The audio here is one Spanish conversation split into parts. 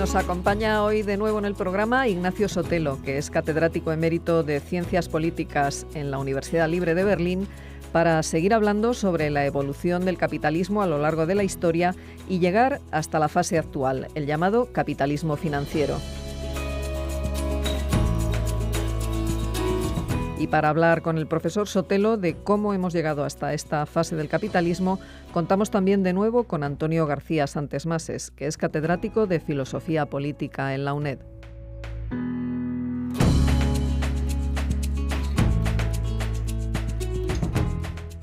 Nos acompaña hoy de nuevo en el programa Ignacio Sotelo, que es catedrático emérito de Ciencias Políticas en la Universidad Libre de Berlín, para seguir hablando sobre la evolución del capitalismo a lo largo de la historia y llegar hasta la fase actual, el llamado capitalismo financiero. Y para hablar con el profesor Sotelo de cómo hemos llegado hasta esta fase del capitalismo, contamos también de nuevo con Antonio García Santesmases, que es catedrático de Filosofía Política en la UNED.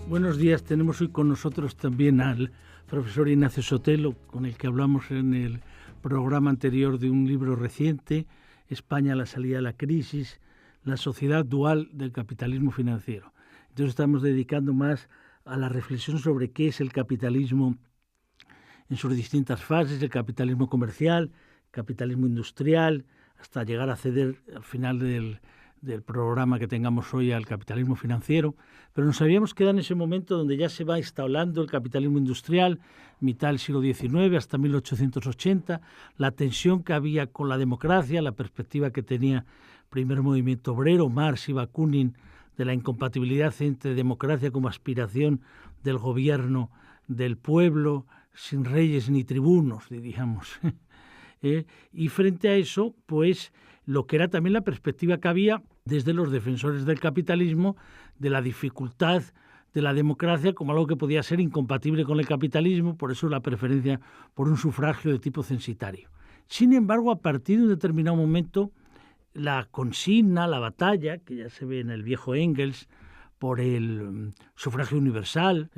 Buenos días, tenemos hoy con nosotros también al profesor Ignacio Sotelo, con el que hablamos en el programa anterior de un libro reciente, España, la salida de la crisis, la sociedad dual del capitalismo financiero. Entonces estamos dedicando más a la reflexión sobre qué es el capitalismo en sus distintas fases, el capitalismo comercial, capitalismo industrial, hasta llegar a ceder al final del programa que tengamos hoy al capitalismo financiero. Pero nos habíamos quedado en ese momento donde ya se va instalando el capitalismo industrial, mitad del siglo XIX hasta 1880, la tensión que había con la democracia, la perspectiva que tenía primer movimiento obrero, Marx y Bakunin, de la incompatibilidad entre democracia como aspiración del gobierno del pueblo, sin reyes ni tribunos, diríamos. Y frente a eso, pues lo que era también la perspectiva que había desde los defensores del capitalismo, de la dificultad de la democracia como algo que podía ser incompatible con el capitalismo, por eso la preferencia por un sufragio de tipo censitario. Sin embargo, a partir de un determinado momento, la consigna, la batalla, que ya se ve en el viejo Engels, por el sufragio universal,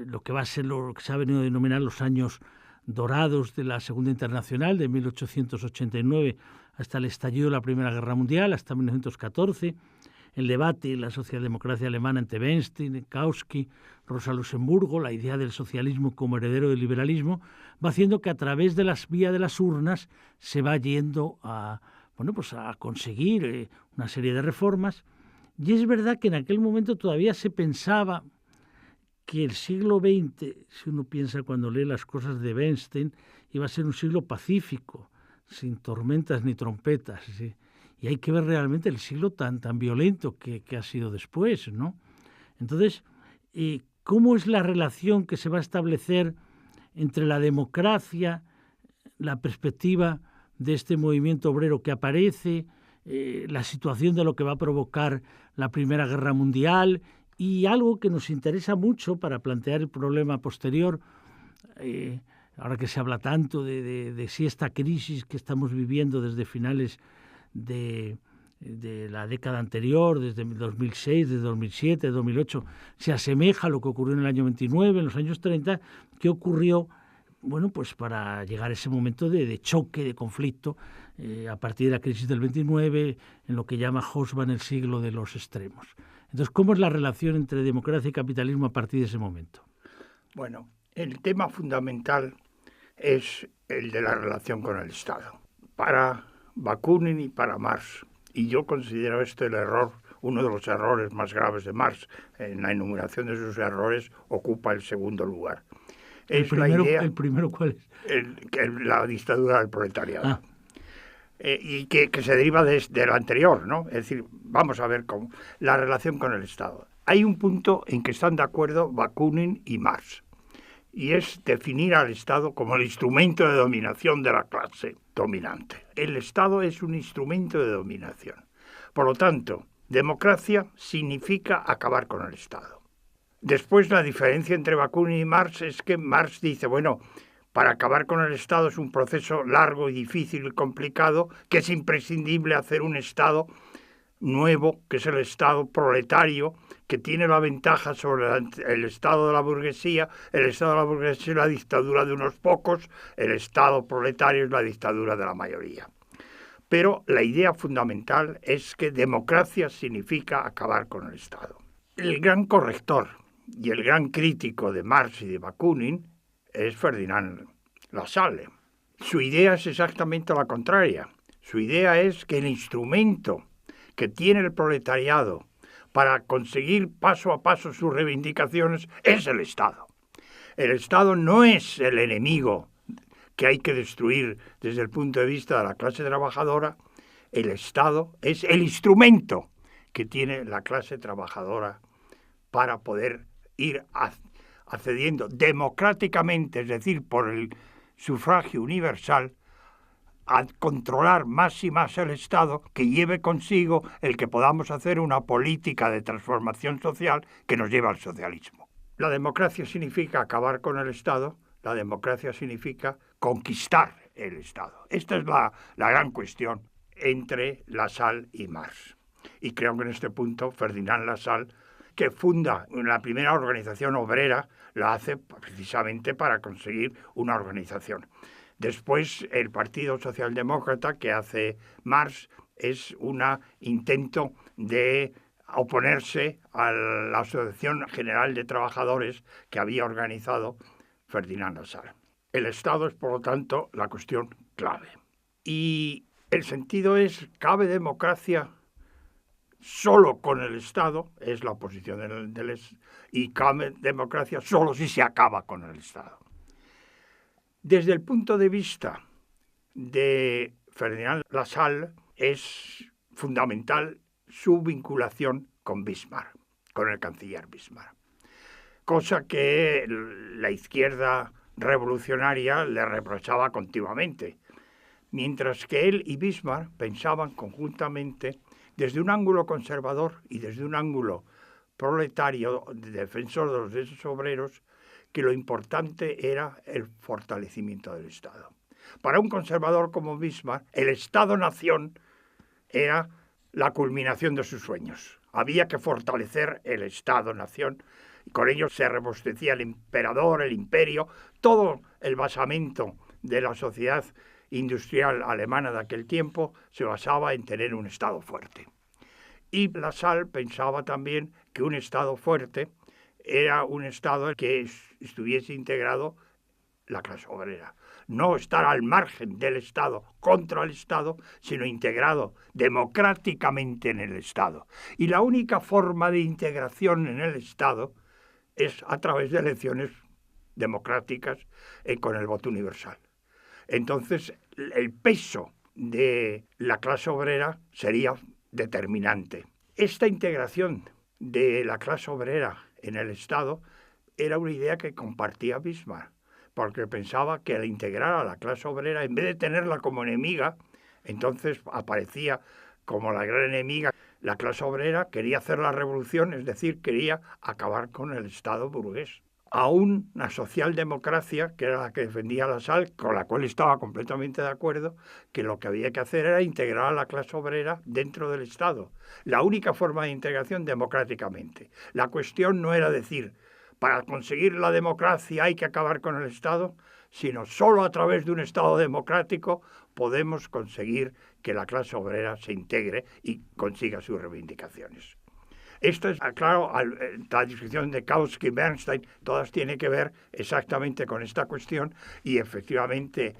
lo que va a ser lo que se ha venido a denominar los años dorados de la Segunda Internacional, de 1889 hasta el estallido de la Primera Guerra Mundial, hasta 1914, el debate en la socialdemocracia alemana entre Bernstein, Kautsky, Rosa Luxemburgo, la idea del socialismo como heredero del liberalismo, va haciendo que a través de las vías de las urnas se va yendo a conseguir una serie de reformas. Y es verdad que en aquel momento todavía se pensaba que el siglo XX, si uno piensa cuando lee las cosas de Bernstein, iba a ser un siglo pacífico, sin tormentas ni trompetas, ¿sí? Y hay que ver realmente el siglo tan violento que ha sido después, ¿no? Entonces, ¿cómo es la relación que se va a establecer entre la democracia, la perspectiva de este movimiento obrero que aparece, la situación de lo que va a provocar la Primera Guerra Mundial y algo que nos interesa mucho para plantear el problema posterior, ahora que se habla tanto de si esta crisis que estamos viviendo desde finales de la década anterior, desde 2006, desde 2007, 2008, se asemeja a lo que ocurrió en el año 29, en los años 30, ¿qué ocurrió? Bueno, pues para llegar a ese momento de choque, de conflicto, a partir de la crisis del 29, en lo que llama Hobsbawm el siglo de los extremos. Entonces, ¿cómo es la relación entre democracia y capitalismo a partir de ese momento? Bueno, el tema fundamental es el de la relación con el Estado. Para Bakunin y para Marx, y yo considero este el error, uno de los errores más graves de Marx, en la enumeración de sus errores ocupa el segundo lugar. ¿El primero cuál es? La dictadura del proletariado. Y que se deriva del anterior, ¿no? Es decir, vamos a ver cómo la relación con el Estado. Hay un punto en que están de acuerdo Bakunin y Marx, y es definir al Estado como el instrumento de dominación de la clase dominante. El Estado es un instrumento de dominación. Por lo tanto, democracia significa acabar con el Estado. Después, la diferencia entre Bakunin y Marx es que Marx dice, bueno, para acabar con el Estado es un proceso largo y difícil y complicado, que es imprescindible hacer un Estado nuevo, que es el Estado proletario, que tiene la ventaja sobre el Estado de la burguesía. El Estado de la burguesía es la dictadura de unos pocos, el Estado proletario es la dictadura de la mayoría. Pero la idea fundamental es que democracia significa acabar con el Estado. El gran corrector y el gran crítico de Marx y de Bakunin es Ferdinand Lassalle. Su idea es exactamente la contraria. Su idea es que el instrumento que tiene el proletariado para conseguir paso a paso sus reivindicaciones es el Estado. El Estado no es el enemigo que hay que destruir desde el punto de vista de la clase trabajadora, el Estado es el instrumento que tiene la clase trabajadora para poder ir accediendo democráticamente, es decir, por el sufragio universal, a controlar más y más el Estado, que lleve consigo el que podamos hacer una política de transformación social que nos lleve al socialismo. La democracia significa acabar con el Estado, la democracia significa conquistar el Estado. Esta es la gran cuestión entre Lassalle y Marx. Y creo que en este punto Ferdinand Lassalle, que funda la primera organización obrera, la hace precisamente para conseguir una organización. Después, el Partido Socialdemócrata que hace Marx es un intento de oponerse a la Asociación General de Trabajadores que había organizado Ferdinand Lassalle. El Estado es, por lo tanto, la cuestión clave. Y el sentido es, ¿cabe democracia solo con el Estado? Es la oposición y cabe democracia solo si se acaba con el Estado. Desde el punto de vista de Ferdinand Lassalle es fundamental su vinculación con Bismarck, con el canciller Bismarck, cosa que la izquierda revolucionaria le reprochaba continuamente, mientras que él y Bismarck pensaban conjuntamente desde un ángulo conservador y desde un ángulo proletario, defensor de los derechos obreros, que lo importante era el fortalecimiento del Estado. Para un conservador como Bismarck, el Estado-nación era la culminación de sus sueños. Había que fortalecer el Estado-nación, y con ello se robustecía el emperador, el imperio, todo el basamento de la sociedad industrial alemana de aquel tiempo se basaba en tener un Estado fuerte. Y Lassalle pensaba también que un Estado fuerte era un Estado en que estuviese integrado la clase obrera. No estar al margen del Estado, contra el Estado, sino integrado democráticamente en el Estado. Y la única forma de integración en el Estado es a través de elecciones democráticas con el voto universal. Entonces, el peso de la clase obrera sería determinante. Esta integración de la clase obrera en el Estado era una idea que compartía Bismarck, porque pensaba que al integrar a la clase obrera, en vez de tenerla como enemiga, entonces aparecía como la gran enemiga. La clase obrera quería hacer la revolución, es decir, quería acabar con el Estado burgués. Aún la socialdemocracia, que era la que defendía Lassalle, con la cual estaba completamente de acuerdo, que lo que había que hacer era integrar a la clase obrera dentro del Estado. La única forma de integración democráticamente. La cuestión no era decir, para conseguir la democracia hay que acabar con el Estado, sino solo a través de un Estado democrático podemos conseguir que la clase obrera se integre y consiga sus reivindicaciones. Esto es, claro, la discusión de Kautsky y Bernstein, todas tienen que ver exactamente con esta cuestión y efectivamente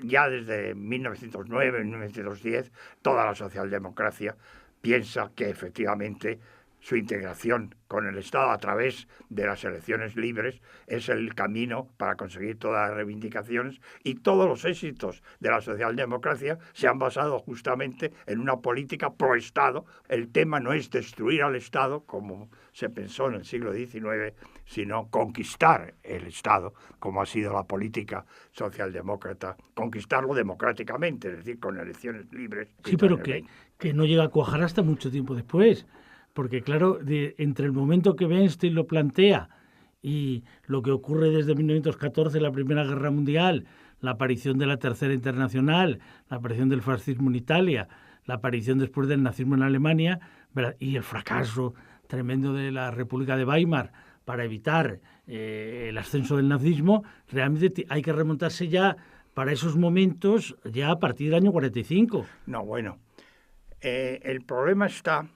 ya desde 1909, 1910, toda la socialdemocracia piensa que efectivamente su integración con el Estado a través de las elecciones libres es el camino para conseguir todas las reivindicaciones, y todos los éxitos de la socialdemocracia se han basado justamente en una política pro-Estado. El tema no es destruir al Estado, como se pensó en el siglo XIX, sino conquistar el Estado, como ha sido la política socialdemócrata, conquistarlo democráticamente, es decir, con elecciones libres. Sí, pero que no llega a cuajar hasta mucho tiempo después. Porque, claro, entre el momento que Bernstein lo plantea y lo que ocurre desde 1914, la Primera Guerra Mundial, la aparición de la Tercera Internacional, la aparición del fascismo en Italia, la aparición después del nazismo en Alemania, ¿verdad?, y el fracaso tremendo de la República de Weimar para evitar el ascenso del nazismo, realmente hay que remontarse ya para esos momentos ya a partir del año 45. No, bueno, el problema está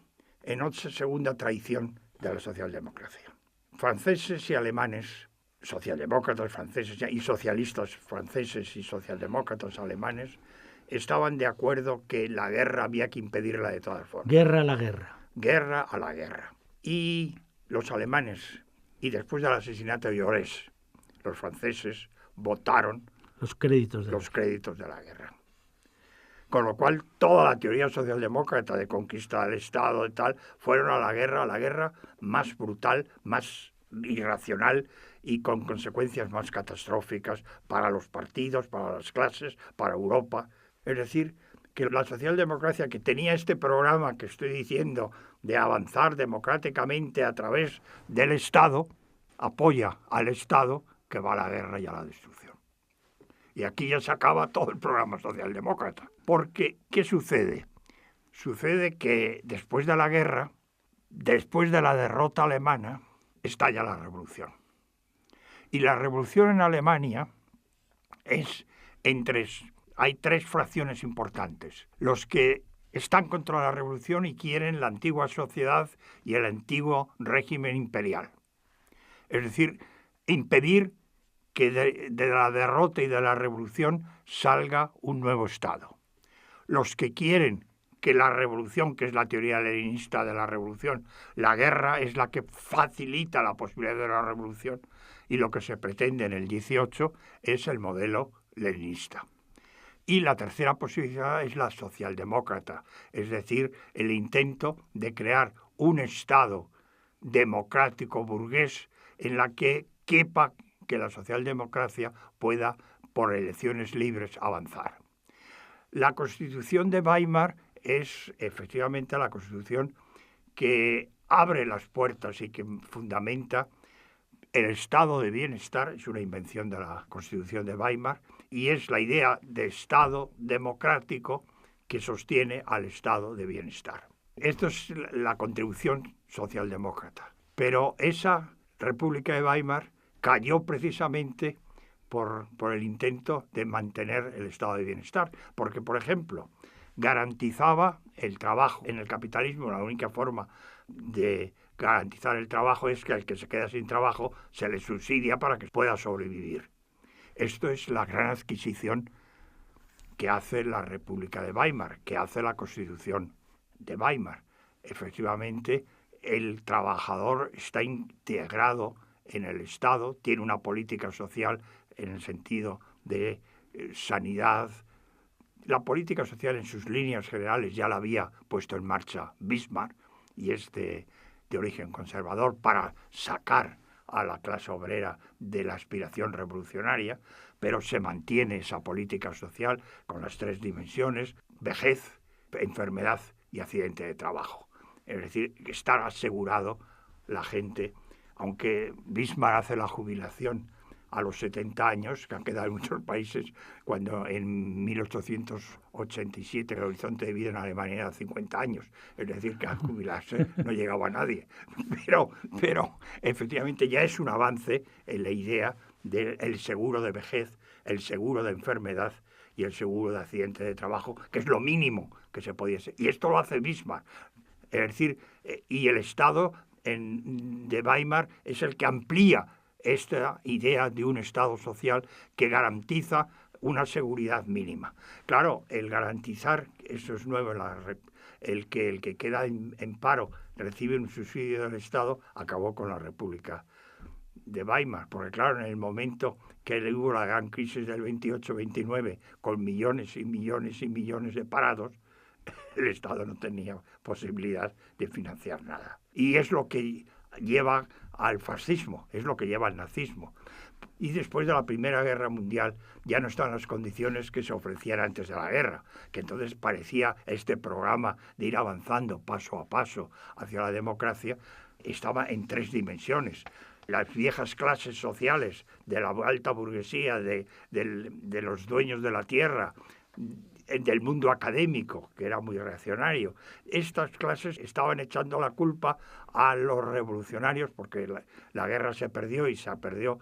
en otra segunda traición de la socialdemocracia. Franceses y alemanes, socialdemócratas franceses y socialistas franceses y socialdemócratas alemanes, estaban de acuerdo que la guerra había que impedirla de todas formas. Guerra a la guerra. Guerra a la guerra. Y los alemanes, y después del asesinato de Jaurès, los franceses votaron los créditos de la guerra. Con lo cual, toda la teoría socialdemócrata de conquista del Estado y tal, fueron a la guerra más brutal, más irracional y con consecuencias más catastróficas para los partidos, para las clases, para Europa. Es decir, que la socialdemocracia, que tenía este programa que estoy diciendo de avanzar democráticamente a través del Estado, apoya al Estado que va a la guerra y a la destrucción. Y aquí ya se acaba todo el programa socialdemócrata. Porque, ¿qué sucede? Sucede que después de la guerra, después de la derrota alemana, estalla la revolución. Y la revolución en Alemania hay tres fracciones importantes. Los que están contra la revolución y quieren la antigua sociedad y el antiguo régimen imperial. Es decir, impedir que de la derrota y de la revolución salga un nuevo Estado. Los que quieren que la revolución, que es la teoría leninista de la revolución, la guerra es la que facilita la posibilidad de la revolución, y lo que se pretende en el 18 es el modelo leninista. Y la tercera posibilidad es la socialdemócrata, es decir, el intento de crear un Estado democrático burgués en la que quepa que la socialdemocracia pueda, por elecciones libres, avanzar. La Constitución de Weimar es efectivamente la Constitución que abre las puertas y que fundamenta el estado de bienestar. Es una invención de la Constitución de Weimar y es la idea de Estado democrático que sostiene al estado de bienestar. Esto es la contribución socialdemócrata. Pero esa República de Weimar cayó precisamente por el intento de mantener el estado de bienestar, porque, por ejemplo, garantizaba el trabajo. En el capitalismo la única forma de garantizar el trabajo es que al que se queda sin trabajo se le subsidia para que pueda sobrevivir. Esto es la gran adquisición que hace la República de Weimar, que hace la Constitución de Weimar. Efectivamente, el trabajador está integrado en el Estado, tiene una política social en el sentido de sanidad. La política social en sus líneas generales ya la había puesto en marcha Bismarck y es de origen conservador para sacar a la clase obrera de la aspiración revolucionaria, pero se mantiene esa política social con las tres dimensiones: vejez, enfermedad y accidente de trabajo. Es decir, estar asegurado la gente, aunque Bismarck hace la jubilación a los 70 años, que han quedado en muchos países, cuando en 1887 el horizonte de vida en Alemania era 50 años. Es decir, que al jubilarse no llegaba a nadie. Pero efectivamente ya es un avance en la idea del seguro de vejez, el seguro de enfermedad y el seguro de accidente de trabajo, que es lo mínimo que se podía hacer. Y esto lo hace Bismarck. Es decir, y el Estado de Weimar es el que amplía esta idea de un Estado social que garantiza una seguridad mínima. Claro, el garantizar, eso es nuevo, el que queda en paro recibe un subsidio del Estado, acabó con la República de Weimar, porque claro, en el momento que hubo la gran crisis del 28-29, con millones y millones y millones de parados, el Estado no tenía posibilidad de financiar nada. Y es lo que lleva al fascismo, es lo que lleva al nazismo. Y después de la Primera Guerra Mundial ya no están las condiciones que se ofrecían antes de la guerra, que entonces parecía este programa de ir avanzando paso a paso hacia la democracia, estaba en tres dimensiones. Las viejas clases sociales de la alta burguesía, de los dueños de la tierra, del mundo académico, que era muy reaccionario. Estas clases estaban echando la culpa a los revolucionarios porque la guerra se perdió y se perdió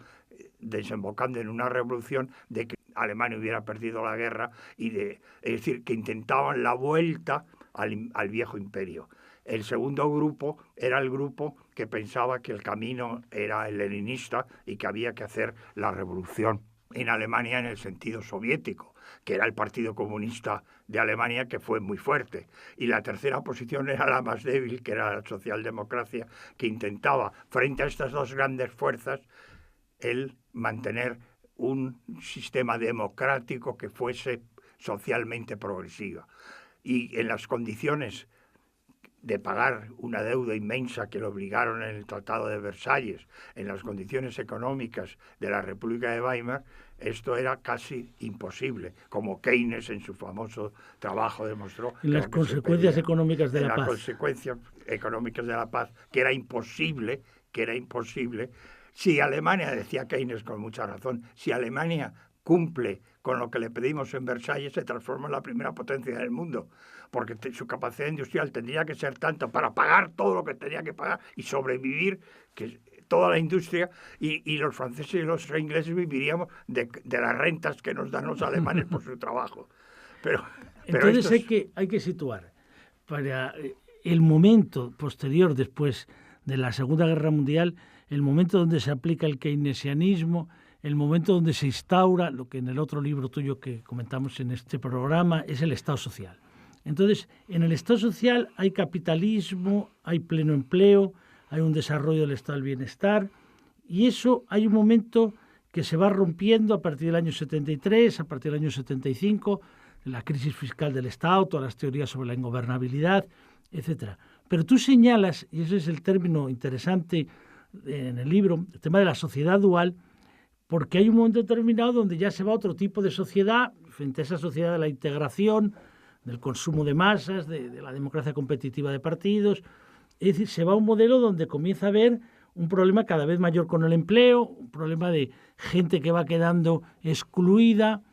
desembocando en una revolución de que Alemania hubiera perdido la guerra es decir, que intentaban la vuelta al viejo imperio. El segundo grupo era el grupo que pensaba que el camino era el leninista y que había que hacer la revolución en Alemania en el sentido soviético, que era el Partido Comunista de Alemania, que fue muy fuerte. Y la tercera posición era la más débil, que era la socialdemocracia, que intentaba, frente a estas dos grandes fuerzas, el mantener un sistema democrático que fuese socialmente progresivo. Y en las condiciones de pagar una deuda inmensa que le obligaron en el Tratado de Versalles, en las condiciones económicas de la República de Weimar, esto era casi imposible, como Keynes en su famoso trabajo demostró. En las consecuencias económicas de la paz. Las consecuencias económicas de la paz, que era imposible, si Alemania, decía Keynes con mucha razón, si Alemania cumple con lo que le pedimos en Versalles, se transforma en la primera potencia del mundo, porque su capacidad industrial tendría que ser tanto para pagar todo lo que tenía que pagar y sobrevivir, que toda la industria, y los franceses y los ingleses viviríamos de las rentas que nos dan los alemanes por su trabajo. Pero entonces hay que situar, para el momento posterior, después de la Segunda Guerra Mundial, el momento donde se aplica el keynesianismo, el momento donde se instaura lo que en el otro libro tuyo que comentamos en este programa es el Estado social. Entonces, en el Estado social hay capitalismo, hay pleno empleo, hay un desarrollo del estado del bienestar, y eso hay un momento que se va rompiendo a partir del año 73, a partir del año 75, la crisis fiscal del Estado, todas las teorías sobre la ingobernabilidad, etc. Pero tú señalas, y ese es el término interesante en el libro, el tema de la sociedad dual, porque hay un momento determinado donde ya se va a otro tipo de sociedad, frente a esa sociedad de la integración, del consumo de masas, de la democracia competitiva de partidos. Es decir, se va a un modelo donde comienza a haber un problema cada vez mayor con el empleo, un problema de gente que va quedando excluida,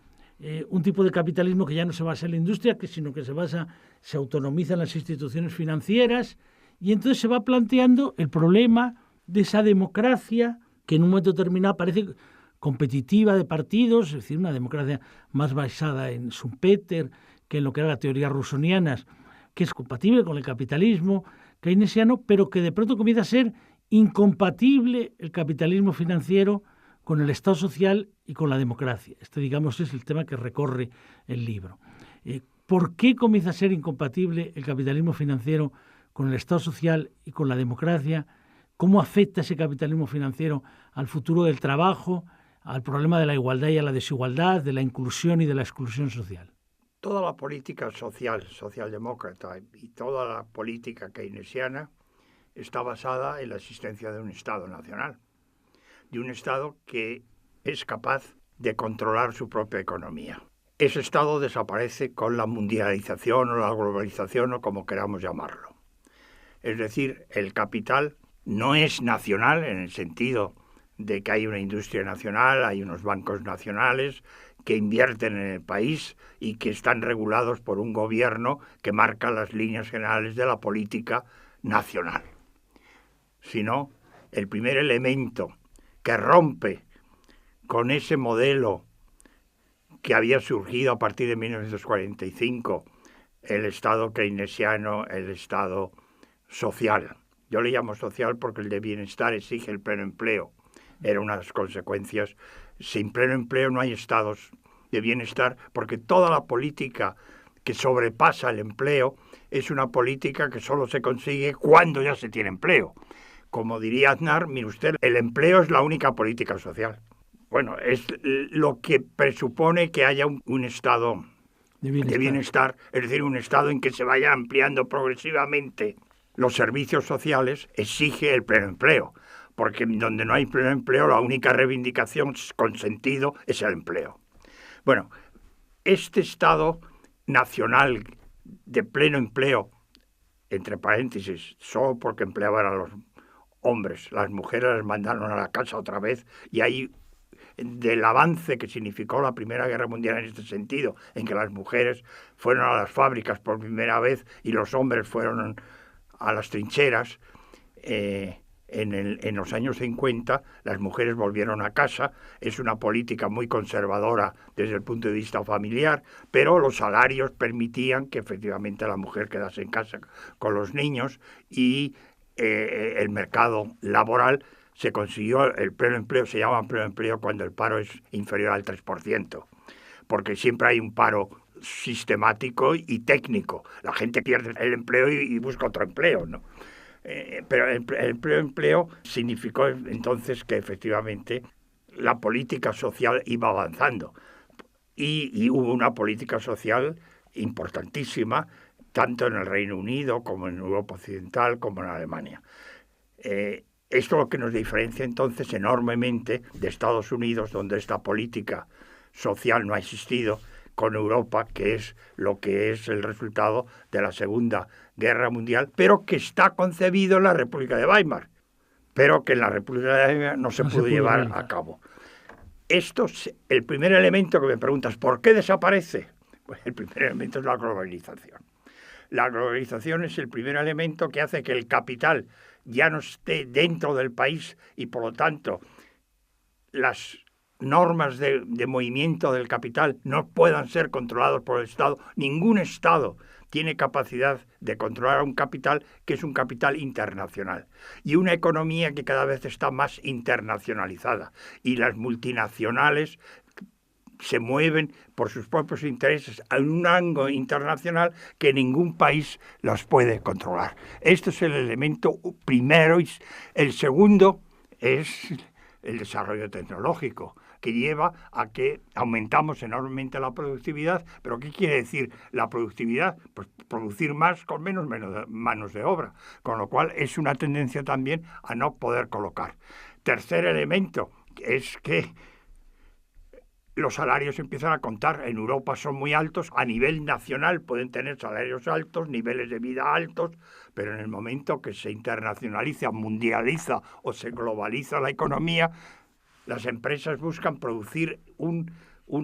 un tipo de capitalismo que ya no se basa en la industria, sino que se autonomiza en las instituciones financieras, y entonces se va planteando el problema de esa democracia que en un momento determinado parece competitiva de partidos, es decir, una democracia más basada en Schumpeter que en lo que era la teoría rusoniana, que es compatible con el capitalismo keynesiano, pero que de pronto comienza a ser incompatible el capitalismo financiero con el Estado social y con la democracia. Este, digamos, es el tema que recorre el libro. ¿Por qué comienza a ser incompatible el capitalismo financiero con el Estado social y con la democracia? ¿Cómo afecta ese capitalismo financiero al futuro del trabajo, al problema de la igualdad y a la desigualdad, de la inclusión y de la exclusión social? Toda la política socialdemócrata y toda la política keynesiana está basada en la existencia de un Estado nacional, de un Estado que es capaz de controlar su propia economía. Ese Estado desaparece con la mundialización o la globalización o como queramos llamarlo. Es decir, el capital no es nacional en el sentido de que hay una industria nacional, hay unos bancos nacionales que invierten en el país y que están regulados por un gobierno que marca las líneas generales de la política nacional. Sino el primer elemento que rompe con ese modelo que había surgido a partir de 1945, el Estado keynesiano, el Estado social. Yo le llamo social porque el de bienestar exige el pleno empleo. Era una de las consecuencias. Sin pleno empleo no hay estados de bienestar, porque toda la política que sobrepasa el empleo es una política que solo se consigue cuando ya se tiene empleo. Como diría Aznar, mire usted, el empleo es la única política social. Bueno, es lo que presupone que haya un estado de bienestar, es decir, un estado en que se vaya ampliando progresivamente los servicios sociales, exige el pleno empleo. Porque donde no hay pleno empleo, la única reivindicación con sentido es el empleo. Bueno, este Estado nacional de pleno empleo, entre paréntesis, solo porque empleaban a los hombres, las mujeres las mandaron a la casa otra vez, y ahí del avance que significó la Primera Guerra Mundial en este sentido, en que las mujeres fueron a las fábricas por primera vez y los hombres fueron a las trincheras, en los años 50 las mujeres volvieron a casa. Es una política muy conservadora desde el punto de vista familiar, pero los salarios permitían que efectivamente la mujer quedase en casa con los niños y el mercado laboral se consiguió. El pleno empleo se llama pleno empleo cuando el paro es inferior al 3%, porque siempre hay un paro sistemático y técnico. La gente pierde el empleo y busca otro empleo, ¿no? Pero el pleno empleo significó entonces que efectivamente la política social iba avanzando. Y hubo una política social importantísima, tanto en el Reino Unido como en Europa Occidental, como en Alemania. Esto es lo que nos diferencia entonces enormemente de Estados Unidos, donde esta política social no ha existido, con Europa, que es lo que es el resultado de la Segunda Guerra Mundial, pero que está concebido en la República de Weimar, pero que en la República de Weimar no se pudo llevar a cabo. Esto es el primer elemento que me preguntas, ¿por qué desaparece? Pues el primer elemento es la globalización. La globalización es el primer elemento que hace que el capital ya no esté dentro del país y, por lo tanto, las normas de movimiento del capital no puedan ser controlados por el Estado. Ningún Estado tiene capacidad de controlar a un capital que es un capital internacional. Y una economía que cada vez está más internacionalizada. Y las multinacionales se mueven por sus propios intereses en un rango internacional que ningún país las puede controlar. Este es el elemento primero. Y el segundo es el desarrollo tecnológico, que lleva a que aumentamos enormemente la productividad. ¿Pero qué quiere decir la productividad? Pues producir más con menos manos de obra, con lo cual es una tendencia también a no poder colocar. Tercer elemento es que los salarios empiezan a contar. En Europa son muy altos, a nivel nacional pueden tener salarios altos, niveles de vida altos, pero en el momento que se internacionaliza, mundializa o se globaliza la economía, las empresas buscan producir un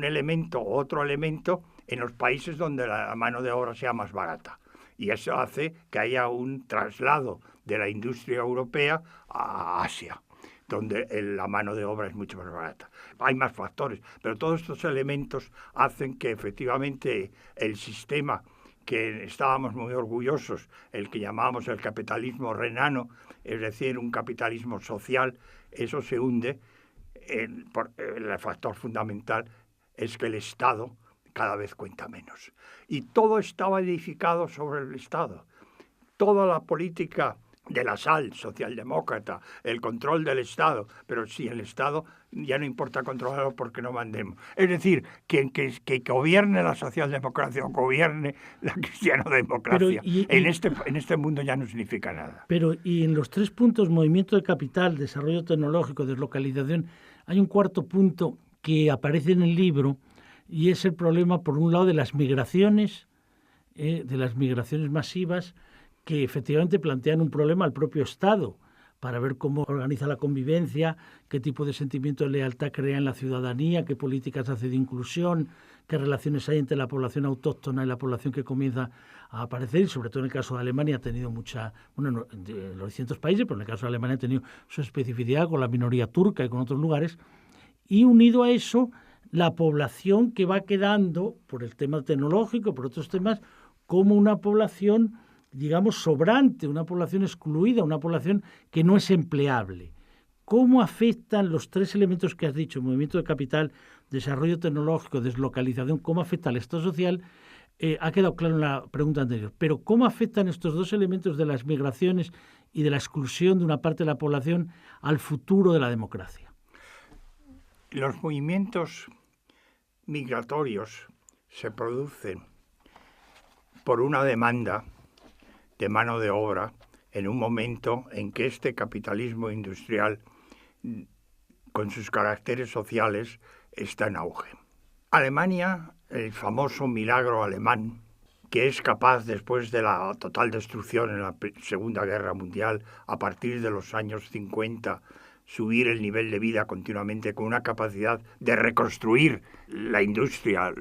elemento o otro elemento en los países donde la mano de obra sea más barata. Y eso hace que haya un traslado de la industria europea a Asia, donde la mano de obra es mucho más barata. Hay más factores, pero todos estos elementos hacen que efectivamente el sistema que estábamos muy orgullosos, el que llamábamos el capitalismo renano, es decir, un capitalismo social, eso se hunde. El factor fundamental es que el Estado cada vez cuenta menos. Y todo estaba edificado sobre el Estado. Toda la política de la sal socialdemócrata, el control del Estado, pero si el Estado ya no importa controlarlo porque no mandemos. Es decir, que gobierne la socialdemocracia o gobierne la cristianodemocracia, en este mundo ya no significa nada. Pero y en los tres puntos, movimiento de capital, desarrollo tecnológico, deslocalización, hay un cuarto punto que aparece en el libro y es el problema, por un lado, de las migraciones masivas, que efectivamente plantean un problema al propio Estado para ver cómo organiza la convivencia, qué tipo de sentimiento de lealtad crea en la ciudadanía, qué políticas hace de inclusión, qué relaciones hay entre la población autóctona y la población que comienza a aparecer. Y sobre todo en el caso de Alemania ha tenido en los distintos países, pero en el caso de Alemania ha tenido su especificidad con la minoría turca y con otros lugares. Y unido a eso, la población que va quedando, por el tema tecnológico, por otros temas, como una población, digamos, sobrante, una población excluida, una población que no es empleable. ¿Cómo afectan los tres elementos que has dicho, movimiento de capital, desarrollo tecnológico, deslocalización, cómo afecta al Estado social? Ha quedado claro en la pregunta anterior, pero ¿cómo afectan estos dos elementos de las migraciones y de la exclusión de una parte de la población al futuro de la democracia? Los movimientos migratorios se producen por una demanda de mano de obra en un momento en que este capitalismo industrial, con sus caracteres sociales, está en auge. Alemania, el famoso milagro alemán, que es capaz, después de la total destrucción en la Segunda Guerra Mundial, a partir de los años 50, subir el nivel de vida continuamente con una capacidad de reconstruir la industria,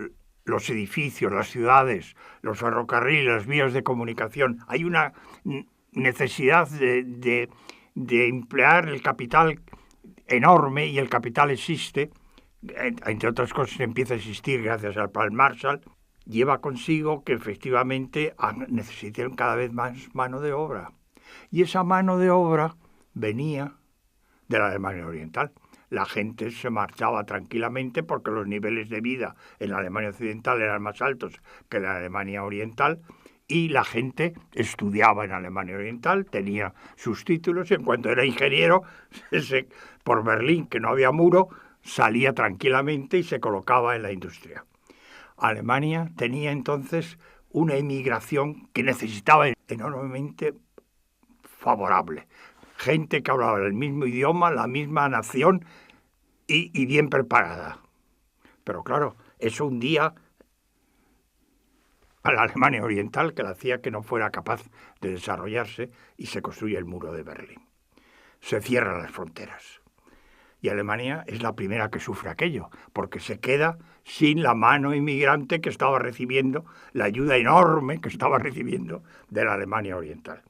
los edificios, las ciudades, los ferrocarriles, las vías de comunicación. Hay una necesidad de emplear el capital enorme, y el capital existe, entre otras cosas empieza a existir gracias al Plan Marshall, lleva consigo que efectivamente necesitan cada vez más mano de obra. Y esa mano de obra venía de la Alemania Oriental. La gente se marchaba tranquilamente porque los niveles de vida en la Alemania Occidental eran más altos que en la Alemania Oriental, y la gente estudiaba en Alemania Oriental, tenía sus títulos, y en cuanto era ingeniero, por Berlín, que no había muro, salía tranquilamente y se colocaba en la industria. Alemania tenía entonces una emigración que necesitaba enormemente favorable. Gente que hablaba el mismo idioma, la misma nación y bien preparada. Pero claro, eso hundía a la Alemania Oriental, que le hacía que no fuera capaz de desarrollarse, y se construye el muro de Berlín. Se cierran las fronteras. Y Alemania es la primera que sufre aquello, porque se queda sin la mano inmigrante que estaba recibiendo, la ayuda enorme que estaba recibiendo de la Alemania Oriental.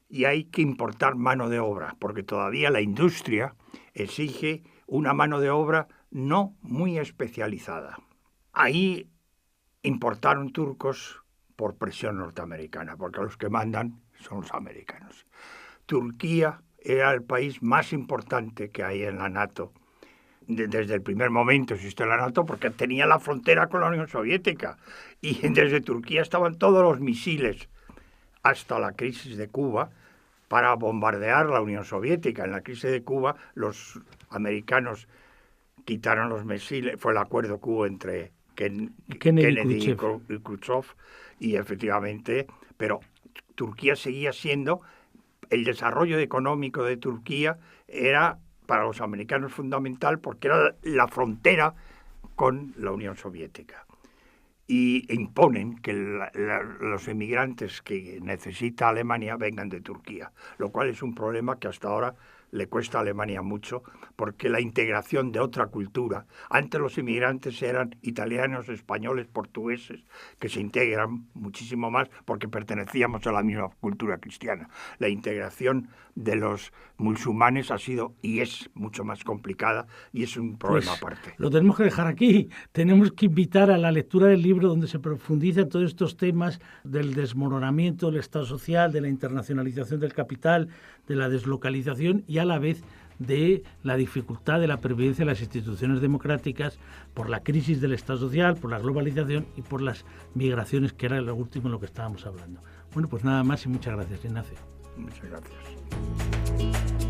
Y hay que importar mano de obra, porque todavía la industria exige una mano de obra no muy especializada. Ahí importaron turcos por presión norteamericana, porque los que mandan son los americanos. Turquía era el país más importante que hay en la NATO. Desde el primer momento existió la NATO porque tenía la frontera con la Unión Soviética. Y desde Turquía estaban todos los misiles hasta la crisis de Cuba para bombardear la Unión Soviética. En la crisis de Cuba los americanos quitaron los misiles, fue el acuerdo que hubo entre Kennedy y Khrushchev, y efectivamente, pero Turquía seguía siendo, el desarrollo económico de Turquía era para los americanos fundamental porque era la frontera con la Unión Soviética. Y imponen que los emigrantes que necesita Alemania vengan de Turquía, lo cual es un problema que hasta ahora le cuesta a Alemania mucho, porque la integración de otra cultura, antes los inmigrantes eran italianos, españoles, portugueses, que se integran muchísimo más porque pertenecíamos a la misma cultura cristiana. La integración de los musulmanes ha sido y es mucho más complicada y es un problema aparte. Lo tenemos que dejar aquí. Tenemos que invitar a la lectura del libro donde se profundizan todos estos temas del desmoronamiento del Estado social, de la internacionalización del capital, de la deslocalización y a la vez de la dificultad de la pervivencia de las instituciones democráticas por la crisis del Estado social, por la globalización y por las migraciones, que era lo último en lo que estábamos hablando. Bueno, pues nada más y muchas gracias, Ignacio. Muchas gracias.